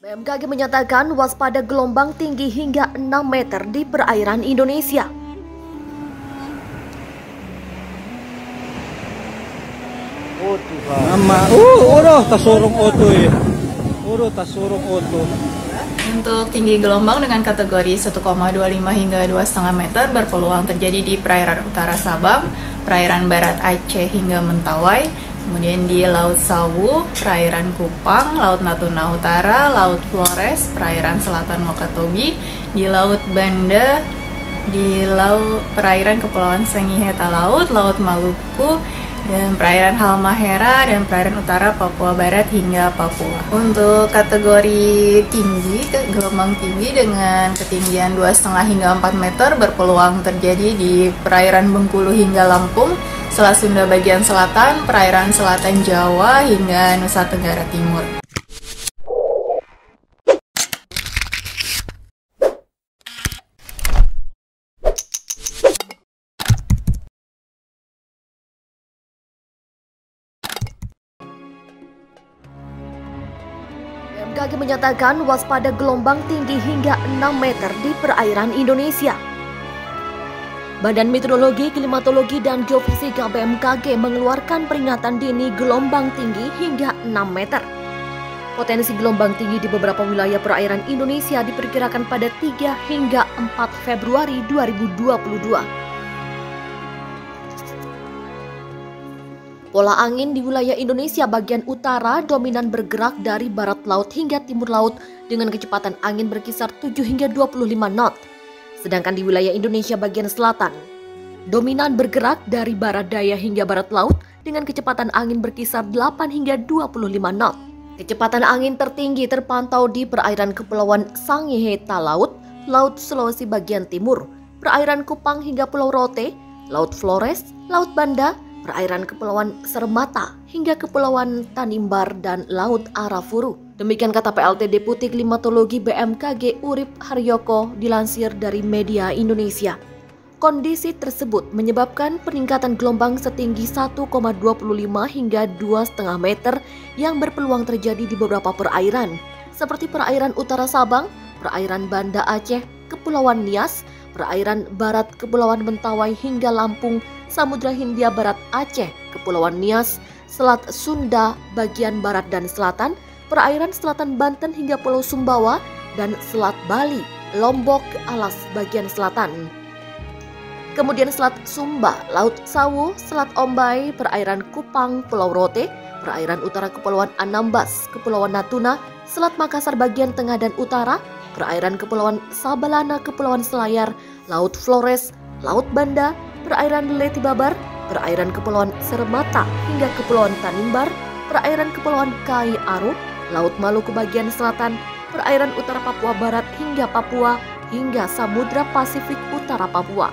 BMKG menyatakan waspada gelombang tinggi hingga 6 meter di perairan Indonesia. Oh Tuhan. Mama, tasurong oto eh. Tasurong oto. Untuk tinggi gelombang dengan kategori 1,25 hingga 2,5 meter berpeluang terjadi di perairan utara Sabang, perairan barat Aceh hingga Mentawai, kemudian di Laut Sawu, perairan Kupang, Laut Natuna Utara, Laut Flores, perairan selatan Wakatobi, di Laut Banda, di perairan Kepulauan Sangihe Talaut, Laut Maluku, dan perairan Halmahera dan perairan utara Papua Barat hingga Papua. Untuk kategori tinggi, gelombang tinggi dengan ketinggian 2,5 hingga 4 meter berpeluang terjadi di perairan Bengkulu hingga Lampung, Selat Sunda bagian selatan, perairan selatan Jawa hingga Nusa Tenggara Timur. BMKG menyatakan waspada gelombang tinggi hingga 6 meter di perairan Indonesia. Badan Meteorologi, Klimatologi, dan Geofisika BMKG mengeluarkan peringatan dini gelombang tinggi hingga 6 meter. Potensi gelombang tinggi di beberapa wilayah perairan Indonesia diperkirakan pada 3 hingga 4 Februari 2022. Pola angin di wilayah Indonesia bagian utara dominan bergerak dari barat laut hingga timur laut dengan kecepatan angin berkisar 7 hingga 25 knot. Sedangkan di wilayah Indonesia bagian selatan, dominan bergerak dari barat daya hingga barat laut dengan kecepatan angin berkisar 8 hingga 25 knot. Kecepatan angin tertinggi terpantau di perairan Kepulauan Sangihe Talaut, Laut Sulawesi bagian timur, perairan Kupang hingga Pulau Rote, Laut Flores, Laut Banda, perairan Kepulauan Sermata hingga Kepulauan Tanimbar dan Laut Arafuru. Demikian kata PLT Deputi Klimatologi BMKG Urip Haryoko dilansir dari media Indonesia. Kondisi tersebut menyebabkan peningkatan gelombang setinggi 1,25 hingga 2,5 meter yang berpeluang terjadi di beberapa perairan seperti perairan utara Sabang, perairan Banda Aceh, Kepulauan Nias, perairan barat Kepulauan Mentawai hingga Lampung, Samudra Hindia Barat Aceh, Kepulauan Nias, Selat Sunda bagian barat dan selatan, perairan selatan Banten hingga Pulau Sumbawa, dan Selat Bali, Lombok, Alas bagian selatan. Kemudian Selat Sumba, Laut Sawu, Selat Ombai, perairan Kupang, Pulau Rote, perairan utara Kepulauan Anambas, Kepulauan Natuna, Selat Makassar bagian tengah dan utara, perairan Kepulauan Sabalana, Kepulauan Selayar, Laut Flores, Laut Banda, perairan Leti Babar, perairan Kepulauan Sermata hingga Kepulauan Tanimbar, perairan Kepulauan Kai Aru, Laut Maluku bagian selatan, perairan utara Papua Barat hingga Papua, hingga Samudra Pasifik utara Papua.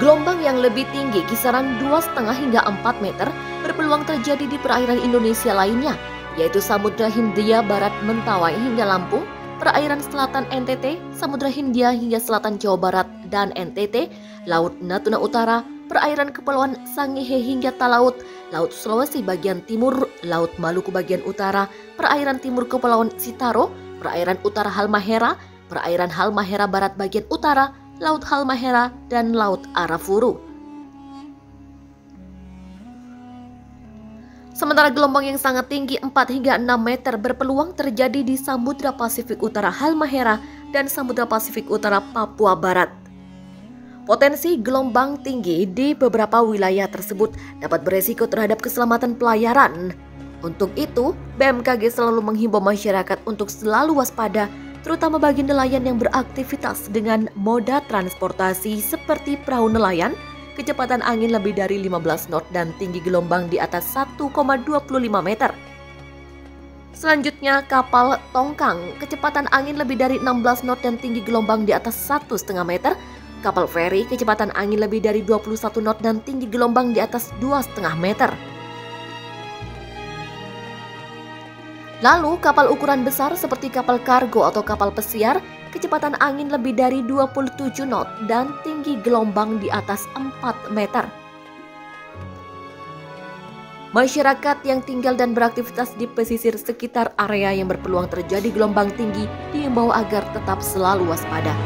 Gelombang yang lebih tinggi kisaran 2,5 hingga 4 meter berpeluang terjadi di perairan Indonesia lainnya, yaitu Samudra Hindia Barat Mentawai hingga Lampung, perairan selatan NTT, Samudra Hindia hingga selatan Jawa Barat dan NTT, Laut Natuna Utara, perairan Kepulauan Sangihe hingga Talaut, Laut Sulawesi bagian timur, Laut Maluku bagian utara, perairan timur Kepulauan Sitaro, perairan utara Halmahera, perairan Halmahera Barat bagian utara, Laut Halmahera, dan Laut Arafuru. Sementara gelombang yang sangat tinggi 4 hingga 6 meter berpeluang terjadi di Samudra Pasifik Utara Halmahera dan Samudra Pasifik Utara Papua Barat. Potensi gelombang tinggi di beberapa wilayah tersebut dapat beresiko terhadap keselamatan pelayaran. Untuk itu, BMKG selalu menghimbau masyarakat untuk selalu waspada, terutama bagi nelayan yang beraktivitas dengan moda transportasi seperti perahu nelayan, kecepatan angin lebih dari 15 knot dan tinggi gelombang di atas 1,25 meter. Selanjutnya, kapal tongkang, kecepatan angin lebih dari 16 knot dan tinggi gelombang di atas 1,5 meter. Kapal feri, kecepatan angin lebih dari 21 knot dan tinggi gelombang di atas 2,5 meter. Lalu, kapal ukuran besar seperti kapal kargo atau kapal pesiar, kecepatan angin lebih dari 27 knot dan tinggi gelombang di atas 4 meter. Masyarakat yang tinggal dan beraktivitas di pesisir sekitar area yang berpeluang terjadi gelombang tinggi diimbau agar tetap selalu waspada.